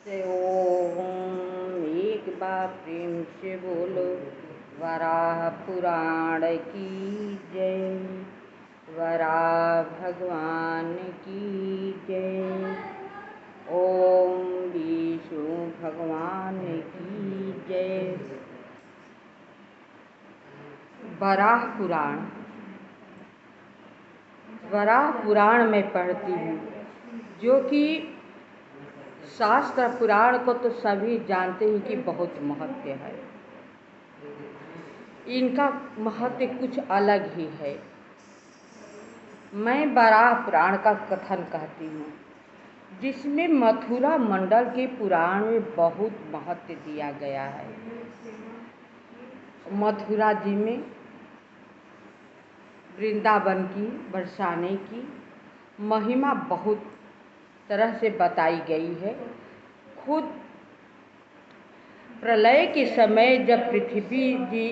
से ओम एक बार प्रेम से बोलो वराह पुराण की जय। वराह भगवान की जय। ओम विष्णु भगवान की जय। वराह पुराण। वराह पुराण में पढ़ती हूँ, जो कि शास्त्र पुराण को तो सभी जानते हैं कि बहुत महत्व है। इनका महत्व कुछ अलग ही है। मैं वराह पुराण का कथन कहती हूँ, जिसमें मथुरा मंडल के पुराण में बहुत महत्व दिया गया है। मथुरा जी में वृंदावन की बरसाने की महिमा बहुत तरह से बताई गई है। खुद प्रलय के समय जब पृथ्वी जी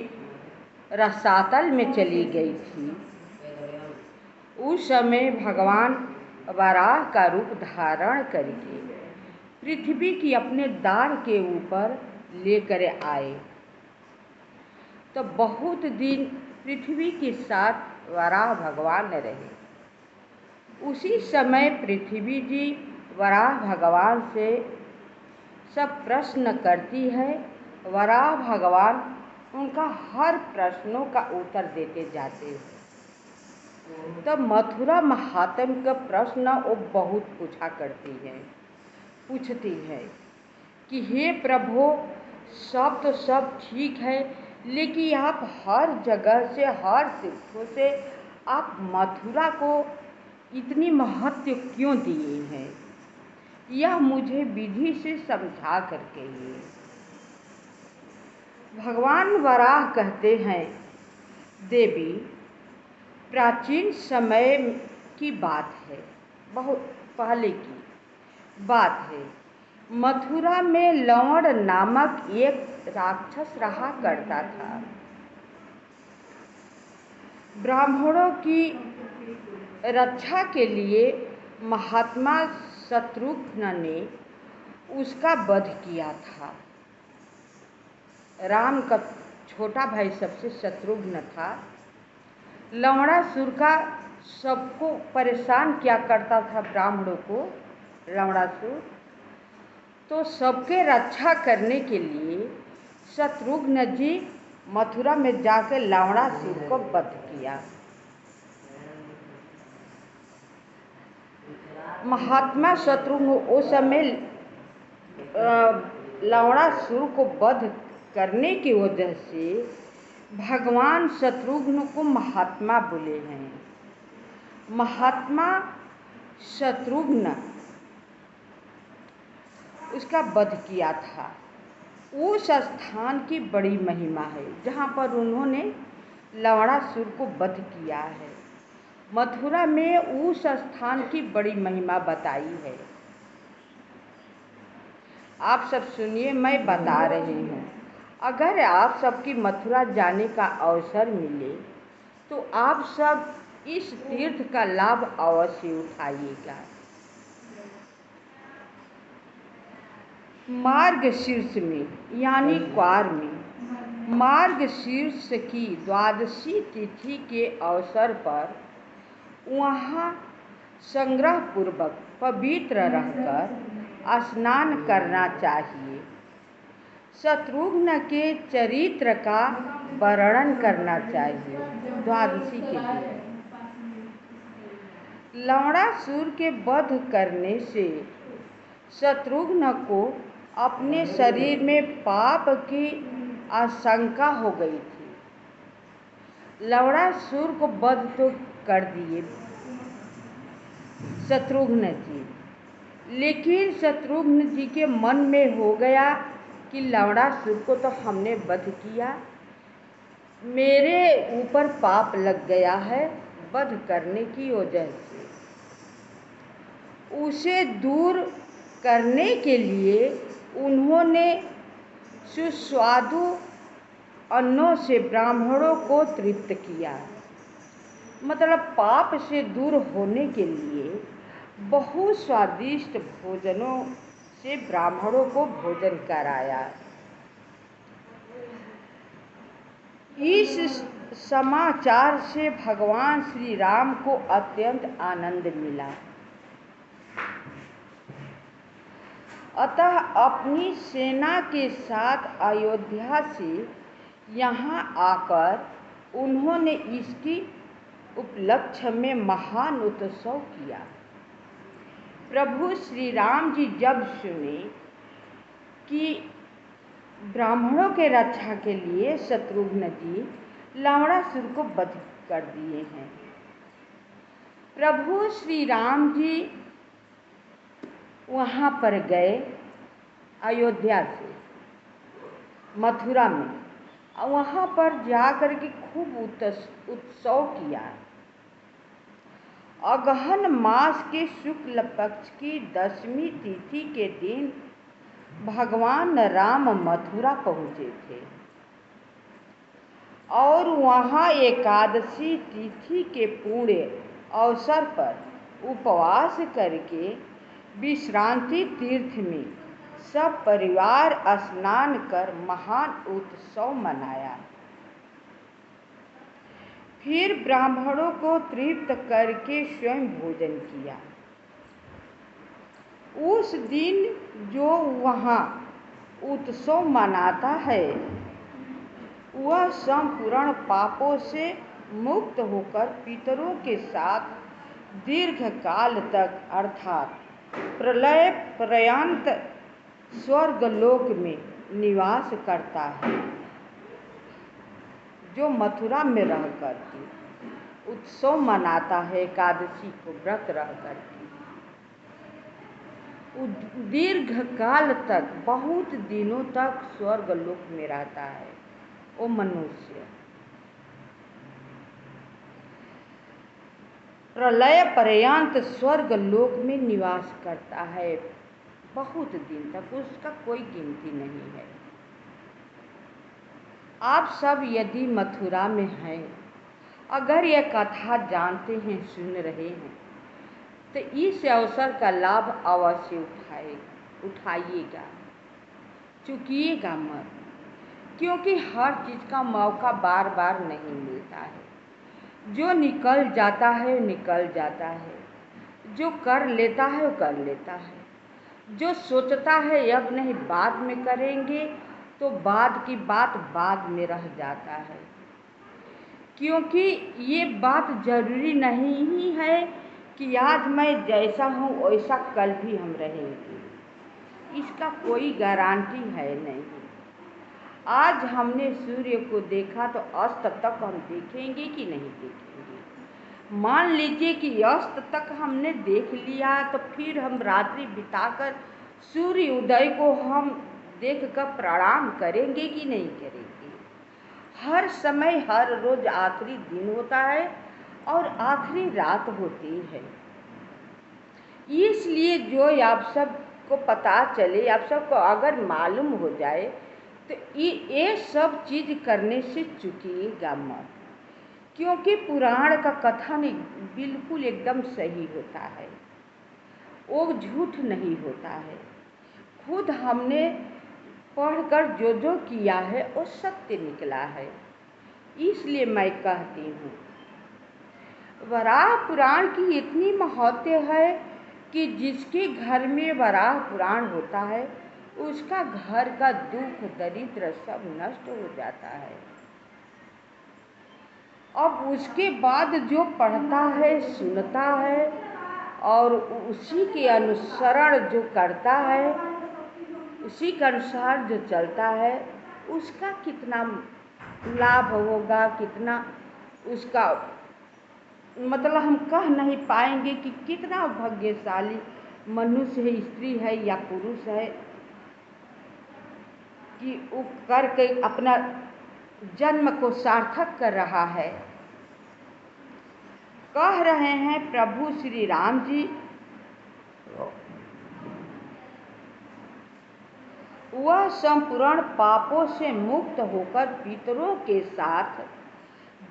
रसातल में चली गई थी, उस समय भगवान वराह का रूप धारण करके पृथ्वी की अपने दाढ़ के ऊपर लेकर आए। तो बहुत दिन पृथ्वी के साथ वराह भगवान रहे। उसी समय पृथ्वी जी वराह भगवान से सब प्रश्न करती है। वराह भगवान उनका हर प्रश्नों का उत्तर देते जाते हैं। तब मथुरा महात्म का प्रश्न वो बहुत पूछती है कि हे प्रभु, सब तो सब ठीक है, लेकिन आप हर जगह से, हर तीर्थों से आप मथुरा को इतनी महत्व क्यों दिए हैं? यह मुझे विधि से समझा करके ही। भगवान वराह कहते हैं, देवी, प्राचीन समय की बात है, बहुत पहले की बात है। मथुरा में लवण नामक एक राक्षस रहा करता था। ब्राह्मणों की रक्षा के लिए महात्मा शत्रुघ्न ने उसका वध किया था। राम का छोटा भाई सबसे शत्रुघ्न था। लवणासुर का सबको परेशान किया करता था, ब्राह्मणों को लवणासुर। तो सबके रक्षा करने के लिए शत्रुघ्न जी मथुरा में जाकर लवणासुर को वध किया। महात्मा शत्रुघ्न उस समय लवणासुर को वध करने की वजह से भगवान शत्रुघ्न को महात्मा बोले हैं। महात्मा शत्रुघ्न उसका वध किया था। उस स्थान की बड़ी महिमा है जहाँ पर उन्होंने लवणासुर को वध किया है। मथुरा में उस स्थान की बड़ी महिमा बताई है। आप सब सुनिए, मैं बता रही हूँ। अगर आप सबकी मथुरा जाने का अवसर मिले तो आप सब इस तीर्थ का लाभ अवश्य उठाइएगा। मार्गशीर्ष में यानी क्वार में मार्गशीर्ष की द्वादशी तिथि के अवसर पर वहाँ संग्रह पूर्वक पवित्र रहकर स्नान करना चाहिए। शत्रुघ्न के चरित्र का वर्णन करना चाहिए। द्वादशी के दिन लवणासुर के वध करने से शत्रुघ्न को अपने शरीर में पाप की आशंका हो गई थी। लवणासुर को वध तो कर दिए शत्रुघ्न जी, लेकिन शत्रुघ्न जी के मन में हो गया कि लवणासुर को तो हमने वध किया, मेरे ऊपर पाप लग गया है वध करने की वजह से। उसे दूर करने के लिए उन्होंने सुस्वादु अन्नों से ब्राह्मणों को तृप्त किया। मतलब पाप से दूर होने के लिए बहुत स्वादिष्ट भोजनों से ब्राह्मणों को भोजन कराया। इस समाचार से भगवान श्री राम को अत्यंत आनंद मिला। अतः अपनी सेना के साथ अयोध्या से यहाँ आकर उन्होंने इसकी उपलक्ष्य में महान उत्सव किया। प्रभु श्री राम जी जब सुने कि ब्राह्मणों के रक्षा के लिए शत्रुघ्न जी लवणासुर को वध कर दिए हैं, प्रभु श्री राम जी वहाँ पर गए अयोध्या से मथुरा में, वहाँ पर जाकर के खूब उत्सव किया। अगहन मास के शुक्ल पक्ष की 10वीं तिथि के दिन भगवान राम मथुरा पहुँचे थे और वहाँ एकादशी तिथि के पुण्य अवसर पर उपवास करके विश्रांति तीर्थ में सब परिवार स्नान कर महान उत्सव मनाया। फिर ब्राह्मणों को तृप्त करके स्वयं भोजन किया। उस दिन जो वहाँ उत्सव मनाता है वह संपूर्ण पापों से मुक्त होकर पितरों के साथ दीर्घ काल तक अर्थात प्रलय पर्यंत स्वर्गलोक में निवास करता है। जो मथुरा में रह करके उत्सव मनाता है एकादशी को व्रत रह करके दीर्घ काल तक बहुत दिनों तक स्वर्गलोक में रहता है वो मनुष्य। प्रलय पर्यंत स्वर्गलोक में निवास करता है बहुत दिन तक, उसका कोई गिनती नहीं है। आप सब यदि मथुरा में हैं, अगर यह कथा जानते हैं, सुन रहे हैं, तो इस अवसर का लाभ अवश्य उठाइएगा, चूकिएगा मत, क्योंकि हर चीज़ का मौका बार बार नहीं मिलता है। जो निकल जाता है निकल जाता है, जो कर लेता है वो कर लेता है, जो सोचता है अब नहीं बाद में करेंगे तो बाद की बात बाद में रह जाता है, क्योंकि ये बात जरूरी नहीं ही है कि आज मैं जैसा हूँ वैसा कल भी हम रहेंगे, इसका कोई गारंटी है नहीं। आज हमने सूर्य को देखा तो अस्त तक हम देखेंगे कि नहीं देखेंगे। मान लीजिए कि अस्त तक हमने देख लिया तो फिर हम रात्रि बिताकर सूर्य उदय को हम देखकर प्रणाम करेंगे कि नहीं करेंगे। हर समय हर रोज आखिरी दिन होता है और आखिरी रात होती है। इसलिए जो आप सबको पता चले, आप सबको अगर मालूम हो जाए तो ये सब चीज़ करने से चूकिएगा मत, क्योंकि पुराण का कथन बिल्कुल एकदम सही होता है, वो झूठ नहीं होता है। खुद हमने पढ़कर जो जो किया है वो सत्य निकला है। इसलिए मैं कहती हूँ वराह पुराण की इतनी महत्व है कि जिसके घर में वराह पुराण होता है उसका घर का दुख दरिद्र सब नष्ट हो जाता है। अब उसके बाद जो पढ़ता है सुनता है और उसी के अनुसरण जो करता है, उसी के अनुसार जो चलता है, उसका कितना लाभ होगा, कितना उसका मतलब हम कह नहीं पाएंगे कि कितना भाग्यशाली मनुष्य है, स्त्री है या पुरुष है कि वो करके अपना जन्म को सार्थक कर रहा है। कह रहे हैं प्रभु श्री राम जी, वह संपूर्ण पापों से मुक्त होकर पितरों के साथ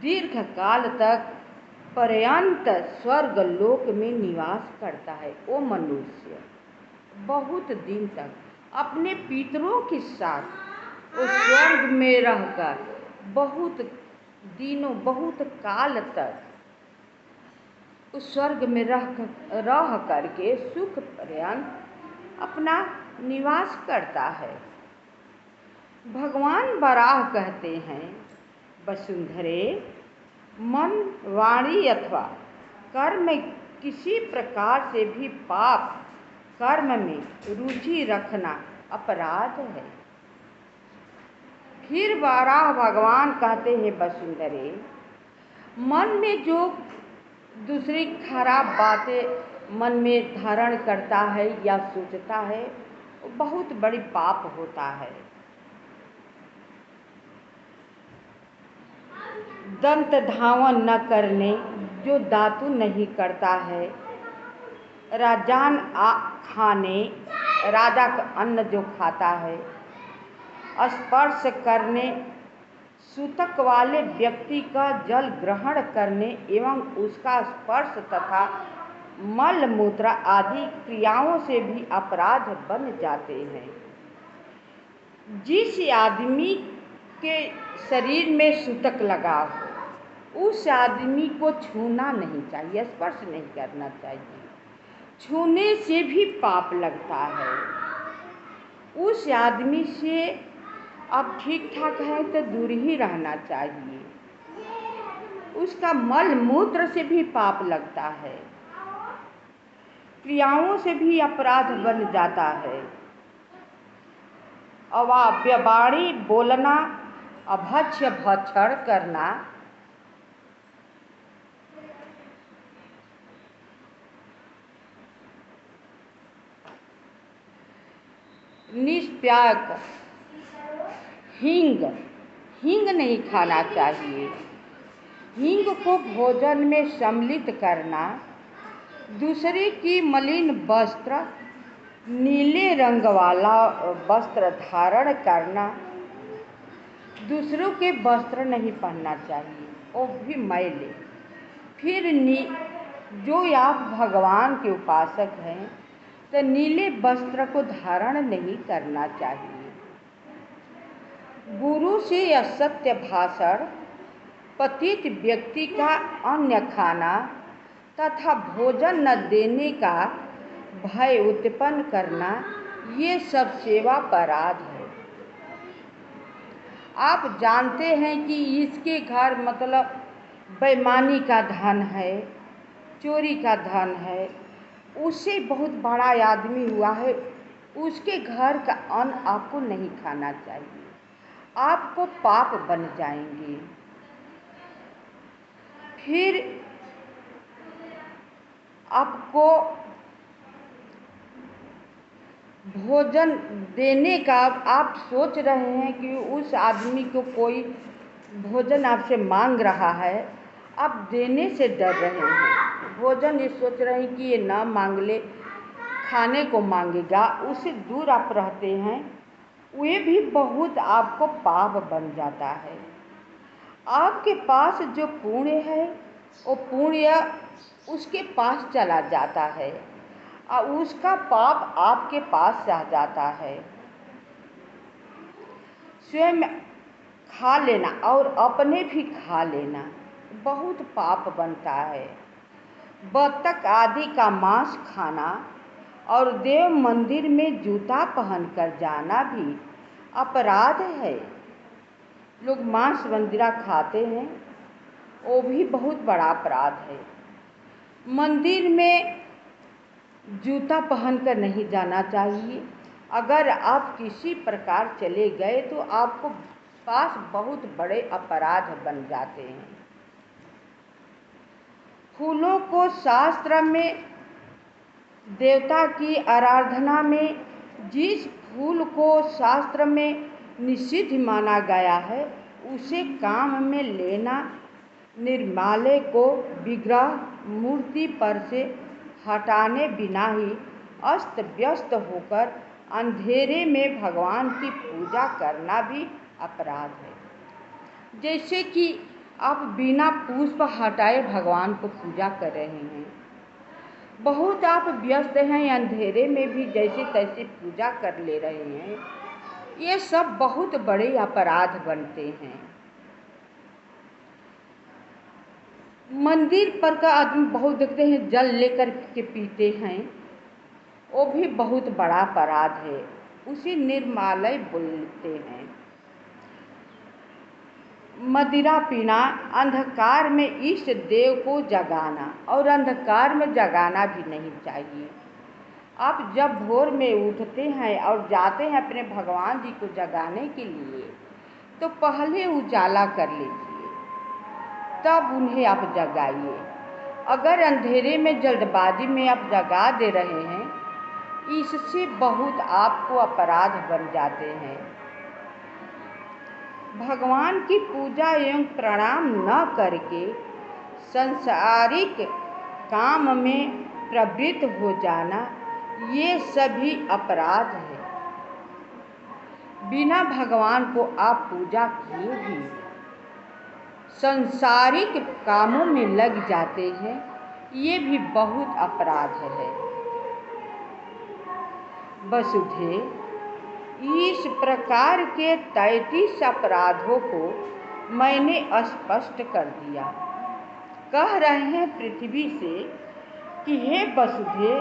दीर्घ काल तक पर्यंत स्वर्ग लोक में निवास करता है वो मनुष्य। बहुत दिन तक अपने पितरों के साथ उस स्वर्ग में रहकर बहुत दिनों, बहुत काल तक उस स्वर्ग में रह करके सुख पर्यंत अपना निवास करता है। भगवान वराह कहते हैं, वसुंधरे, मन, वाणी अथवा कर्म में किसी प्रकार से भी पाप कर्म में रुचि रखना अपराध है। फिर वराह भगवान कहते हैं, वसुंधरे, मन में जो दूसरी खराब बातें मन में धारण करता है या सोचता है, वो बहुत बड़ी पाप होता है। दंत धावन न करने, जो दातु नहीं करता है, राजान खाने, राजा का अन्न जो खाता है, स्पर्श करने, सूतक वाले व्यक्ति का जल ग्रहण करने एवं उसका स्पर्श तथा मल मूत्र आदि क्रियाओं से भी अपराध बन जाते हैं। जिस आदमी के शरीर में सूतक लगा हो, उस आदमी को छूना नहीं चाहिए, स्पर्श नहीं करना चाहिए। छूने से भी पाप लगता है। उस आदमी से अब ठीक ठाक है तो दूर ही रहना चाहिए। उसका मल मूत्र से भी पाप लगता है, क्रियाओं से भी अपराध बन जाता है। अवाप्य वाणी बोलना, अभक्ष्य भक्षण करना, निष्प्याक, हींग नहीं खाना चाहिए। हींग को भोजन में सम्मिलित करना, दूसरे की मलिन वस्त्र, नीले रंग वाला वस्त्र धारण करना, दूसरों के वस्त्र नहीं पहनना चाहिए, वो भी मैले। फिर जो आप भगवान के उपासक हैं तो नीले वस्त्र को धारण नहीं करना चाहिए। गुरु से असत्य भाषण, पतित व्यक्ति का अन्न खाना तथा भोजन न देने का भय उत्पन्न करना, ये सब सेवा अपराध है। आप जानते हैं कि इसके घर मतलब बेईमानी का धन है, चोरी का धन है, उससे बहुत बड़ा आदमी हुआ है, उसके घर का अन्न आपको नहीं खाना चाहिए, आपको पाप बन जाएंगे। फिर आपको भोजन देने का आप सोच रहे हैं कि उस आदमी को कोई भोजन आपसे मांग रहा है, आप देने से डर रहे हैं। भोजन ये सोच रहे हैं कि ये ना मांग ले, खाने को मांगेगा, उससे दूर आप रहते हैं, वे भी बहुत आपको पाप बन जाता है। आपके पास जो पुण्य है वो पुण्य उसके पास चला जाता है और उसका पाप आपके पास रह जाता है। स्वयं खा लेना और अपने भी खा लेना बहुत पाप बनता है। बत्तख आदि का मांस खाना और देव मंदिर में जूता पहनकर जाना भी अपराध है। लोग मांस वंदिरा खाते हैं, वो भी बहुत बड़ा अपराध है। मंदिर में जूता पहनकर नहीं जाना चाहिए। अगर आप किसी प्रकार चले गए तो आपको पास बहुत बड़े अपराध बन जाते हैं। फूलों को शास्त्र में देवता की आराधना में जिस फूल को शास्त्र में निषिद्ध माना गया है, उसे काम में लेना, निर्माल्य को विग्रह मूर्ति पर से हटाने बिना ही अस्त व्यस्त होकर अंधेरे में भगवान की पूजा करना भी अपराध है। जैसे कि आप बिना पुष्प हटाए भगवान को पूजा कर रहे हैं, बहुत आप व्यस्त हैं, अंधेरे में भी जैसे तैसे पूजा कर ले रहे हैं। ये सब बहुत बड़े अपराध बनते हैं। मंदिर पर का आदमी बहुत देखते हैं जल लेकर के पीते हैं, वो भी बहुत बड़ा अपराध है, उसे निर्मालय बोलते हैं। मदिरा पीना, अंधकार में इष्ट देव को जगाना, और अंधकार में जगाना भी नहीं चाहिए। आप जब भोर में उठते हैं और जाते हैं अपने भगवान जी को जगाने के लिए, तो पहले उजाला कर लीजिए, तब उन्हें आप जगाइए। अगर अंधेरे में जल्दबाजी में आप जगा दे रहे हैं, इससे बहुत आपको अपराध बन जाते हैं। भगवान की पूजा एवं प्रणाम न करके सांसारिक काम में प्रवृत्त हो जाना, ये सभी अपराध है। बिना भगवान को आप पूजा किए भी सांसारिक कामों में लग जाते हैं, ये भी बहुत अपराध है। वसुधे इस प्रकार के 33 अपराधों को मैंने स्पष्ट कर दिया। कह रहे हैं पृथ्वी से कि हे वसुधे,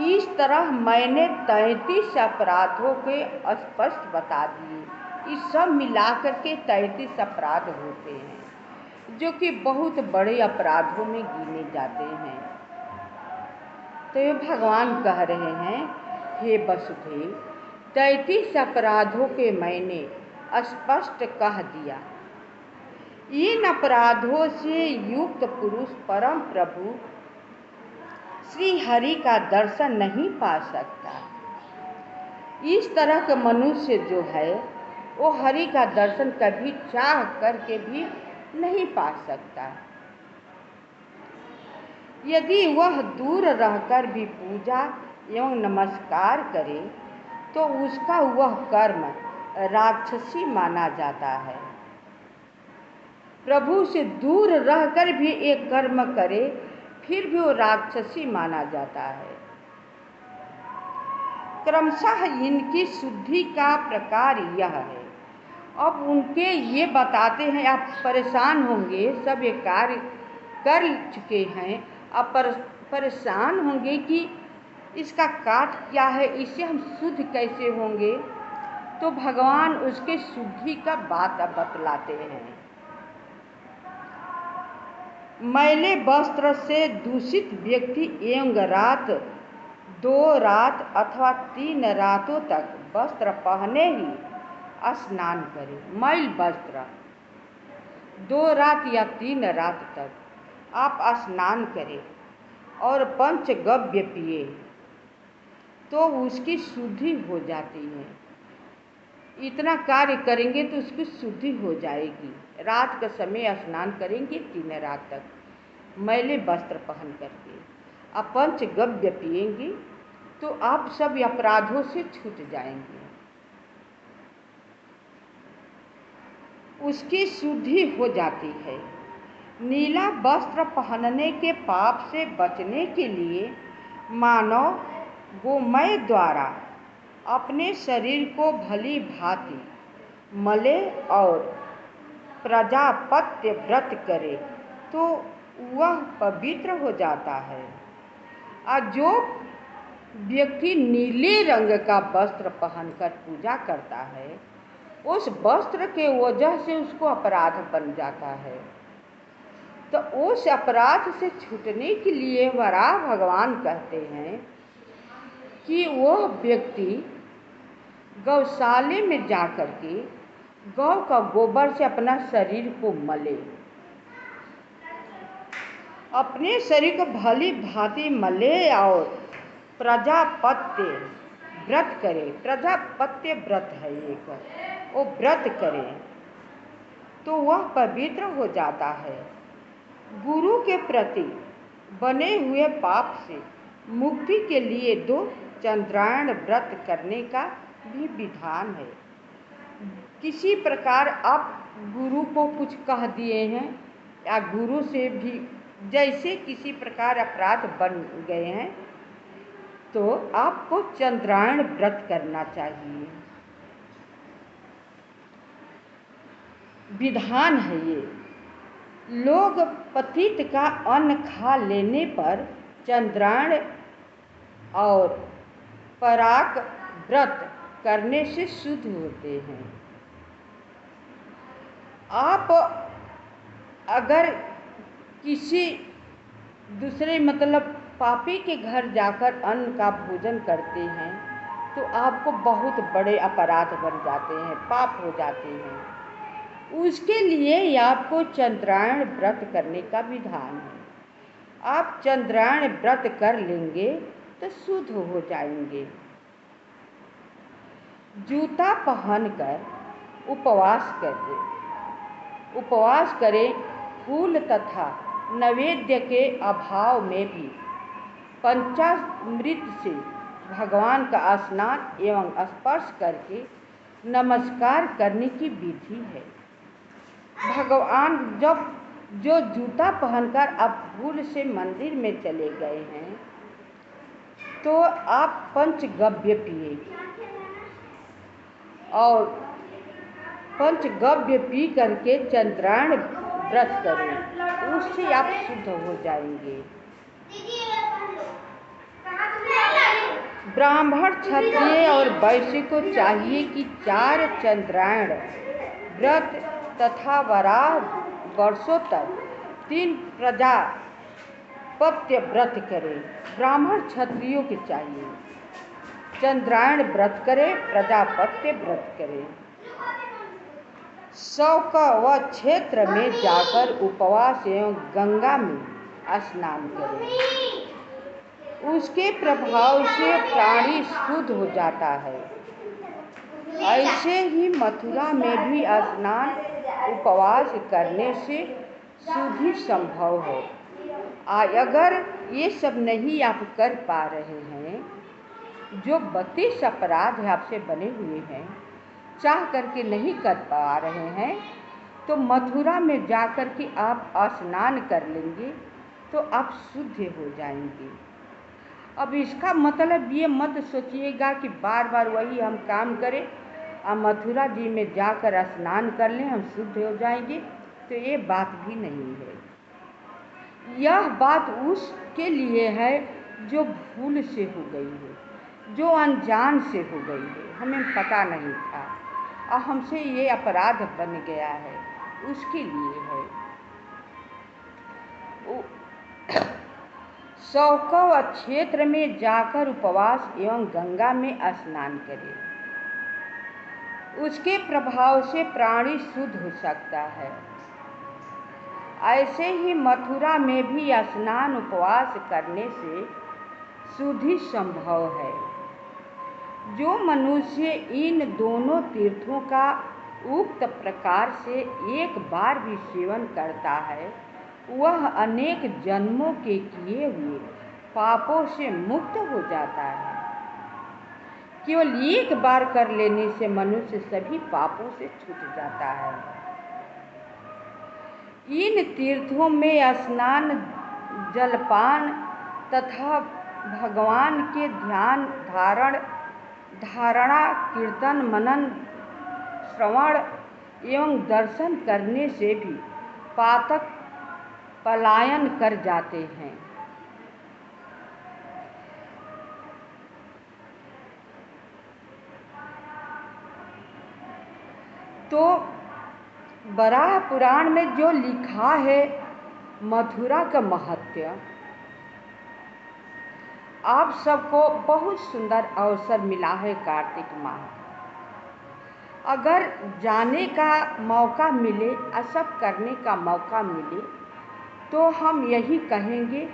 इस तरह मैंने 33 अपराधों के स्पष्ट बता दिए। इस सब मिलाकर के 33 अपराध होते हैं, जो कि बहुत बड़े अपराधों में गिने जाते हैं। तो ये भगवान कह रहे हैं, हे वसुधे, 33 अपराधों के मैंने स्पष्ट कह दिया। इन अपराधों से युक्त पुरुष परम प्रभु श्री हरि का दर्शन नहीं पा सकता। इस तरह का मनुष्य जो है, वो हरि का दर्शन कभी चाह करके भी नहीं पा सकता। यदि वह दूर रहकर भी पूजा एवं नमस्कार करे, तो उसका वह कर्म राक्षसी माना जाता है। प्रभु से दूर रहकर भी एक कर्म करे, फिर भी वो राक्षसी माना जाता है। क्रमशः इनकी शुद्धि का प्रकार यह है। अब उनके ये बताते हैं, आप परेशान होंगे, सब ये कार्य कर चुके हैं, आप परेशान होंगे कि इसका काट क्या है, इससे हम शुद्ध कैसे होंगे। तो भगवान उसके शुद्धि का बात बतलाते हैं। मैले वस्त्र से दूषित व्यक्ति एवं रात 2 रात अथवा 3 रातों तक वस्त्र पहने ही स्नान करे। मैल वस्त्र 2 रात या 3 रात तक आप स्नान करें और पंचगव्य पिए, तो उसकी शुद्धि हो जाती है। इतना कार्य करेंगे तो उसकी शुद्धि हो जाएगी। रात का समय स्नान करेंगे 3 रात तक मैले वस्त्र पहन करके, आप पंचगव्य पिएंगे, तो आप सब अपराधों से छूट जाएंगे। उसकी शुद्धि हो जाती है। नीला वस्त्र पहनने के पाप से बचने के लिए मानव गोमय द्वारा अपने शरीर को भली भांति मले और प्रजापत्य व्रत करे, तो वह पवित्र हो जाता है। और जो व्यक्ति नीले रंग का वस्त्र पहनकर पूजा करता है, उस वस्त्र के वजह से उसको अपराध बन जाता है। तो उस अपराध से छूटने के लिए वराह भगवान कहते हैं कि वह व्यक्ति गौशाले में जाकर के गौ का गोबर से अपना शरीर को मले, अपने शरीर को भली भांति मले और प्रजापत्य व्रत करे। प्रजापत्य व्रत है एक, वो व्रत करे तो वह पवित्र हो जाता है। गुरु के प्रति बने हुए पाप से मुक्ति के लिए 2 चंद्रायण व्रत करने का भी विधान है। किसी प्रकार आप गुरु को कुछ कह दिए हैं या गुरु से भी जैसे किसी प्रकार अपराध बन गए हैं तो आपको चंद्रायण व्रत करना चाहिए। विधान है ये, लोग पतित का अन्न खा लेने पर चंद्रायण और पराग व्रत करने से शुद्ध होते हैं। आप अगर किसी दूसरे मतलब पापी के घर जाकर अन्न का भोजन करते हैं तो आपको बहुत बड़े अपराध बन जाते हैं, पाप हो जाते हैं। उसके लिए आपको चंद्रायण व्रत करने का विधान है। आप चंद्रायण व्रत कर लेंगे तो शुद्ध हो जाएंगे। जूता पहनकर उपवास करें। फूल तथा नैवेद्य के अभाव में भी पंचामृत से भगवान का स्नान एवं स्पर्श करके नमस्कार करने की विधि है। भगवान जब जो जूता पहनकर आप भूल से मंदिर में चले गए हैं तो आप पंचगव्य पिए और पंचगव्य पी करके चंद्रायण व्रत करें, उससे आप शुद्ध हो जाएंगे। ब्राह्मण, क्षत्रिय और वैश्य को चाहिए कि 4 चंद्रायण व्रत तथा 12 वर्षों तक 3 प्रजापत्य व्रत करें। ब्राह्मण क्षत्रियों के चाहिए चंद्रायण व्रत करें, प्रजापत्य व्रत करें। शौक व क्षेत्र में जाकर उपवास एवं गंगा में स्नान करें, उसके प्रभाव से प्राणी शुद्ध हो जाता है। ऐसे ही मथुरा में भी स्नान उपवास करने से शुद्धि संभव है। अगर ये सब नहीं आप कर पा रहे हैं, जो 32 अपराध आपसे बने हुए हैं, चाह करके नहीं कर पा रहे हैं, तो मथुरा में जाकर के आप स्नान कर लेंगे तो आप शुद्ध हो जाएंगे। अब इसका मतलब ये मत सोचिएगा कि बार बार वही हम काम करें और मथुरा जी में जाकर स्नान कर लें हम शुद्ध हो जाएंगे, तो ये बात भी नहीं है। यह बात उसके लिए है जो भूल से हो गई है, जो अनजान से हो गई है, हमें पता नहीं था और हमसे ये अपराध बन गया है, उसके लिए है। शौकव क्षेत्र में जाकर उपवास एवं गंगा में स्नान करें, उसके प्रभाव से प्राणी शुद्ध हो सकता है। ऐसे ही मथुरा में भी स्नान उपवास करने से शुद्धि संभव है। जो मनुष्य इन दोनों तीर्थों का उक्त प्रकार से एक बार भी सेवन करता है, वह अनेक जन्मों के किए हुए पापों से मुक्त हो जाता है। केवल एक बार कर लेने से मनुष्य सभी पापों से छूट जाता है। इन तीर्थों में स्नान, जलपान तथा भगवान के ध्यान धारणा, कीर्तन, मनन, श्रवण एवं दर्शन करने से भी पातक पलायन कर जाते हैं। तो वराह पुराण में जो लिखा है मथुरा का महत्व, आप सबको बहुत सुंदर अवसर मिला है कार्तिक माह। अगर जाने का मौका मिले, सब करने का मौका मिले, तो हम यही कहेंगे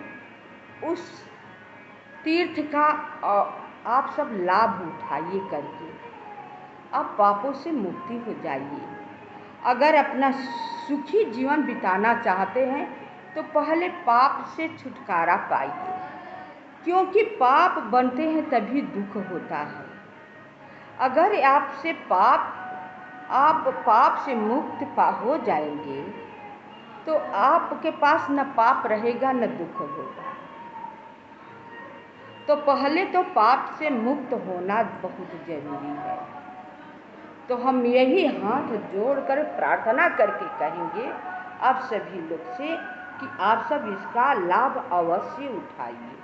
उस तीर्थ का आप सब लाभ उठाइए करके आप पापों से मुक्ति हो जाइए। अगर अपना सुखी जीवन बिताना चाहते हैं तो पहले पाप से छुटकारा पाइए, क्योंकि पाप बनते हैं तभी दुख होता है। अगर आप पाप से मुक्त हो जाएंगे तो आपके पास न पाप रहेगा न दुख होगा। तो पहले तो पाप से मुक्त होना बहुत जरूरी है। तो हम यही हाथ जोड़कर प्रार्थना करके कहेंगे आप सभी लोग से कि आप सब इसका लाभ अवश्य उठाइए।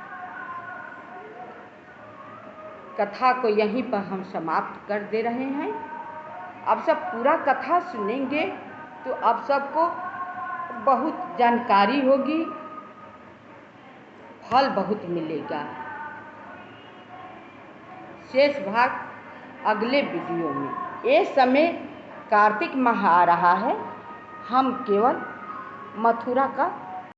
कथा को यहीं पर हम समाप्त कर दे रहे हैं। आप सब पूरा कथा सुनेंगे तो आप सबको बहुत जानकारी होगी, फल बहुत मिलेगा। शेष भाग अगले वीडियो में। ये समय कार्तिक माह आ रहा है, हम केवल मथुरा का